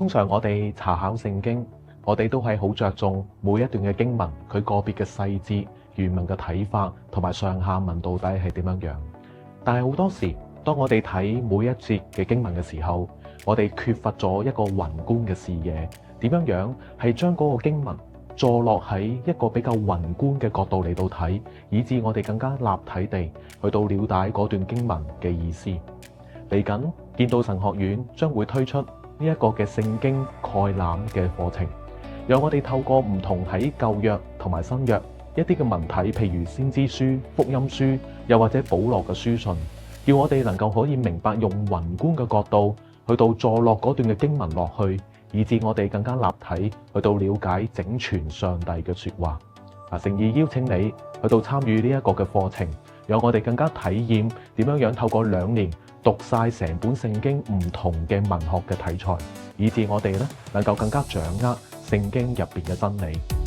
通常我哋查考聖經，我哋都係好着重每一段嘅經文，佢個別嘅細節、原文嘅睇法同埋上下文到底係點樣樣。但係好多時，當我哋睇每一節嘅經文嘅時候，我哋缺乏咗一個宏觀嘅視野，點樣樣係將嗰個經文坐落喺一個比較宏觀嘅角度嚟到睇，以致我哋更加立體地去到了解嗰段經文嘅意思。嚟緊建道神學院將會推出呢一個嘅聖經概覽嘅課程，讓我哋透過唔同喺舊約同埋新約一啲嘅文體，譬如先知書、福音書，又或者保羅嘅書信，叫我哋能夠可以明白用宏觀嘅角度去到坐落嗰段嘅經文落去，以致我哋更加立體去到了解整全上帝嘅說話。誠意邀請你去到參與呢一個嘅課程，讓我哋更加體驗點樣樣透過2年讀晒成本聖經唔同嘅文學嘅題材，以致我哋能夠更加掌握聖經入邊嘅真理。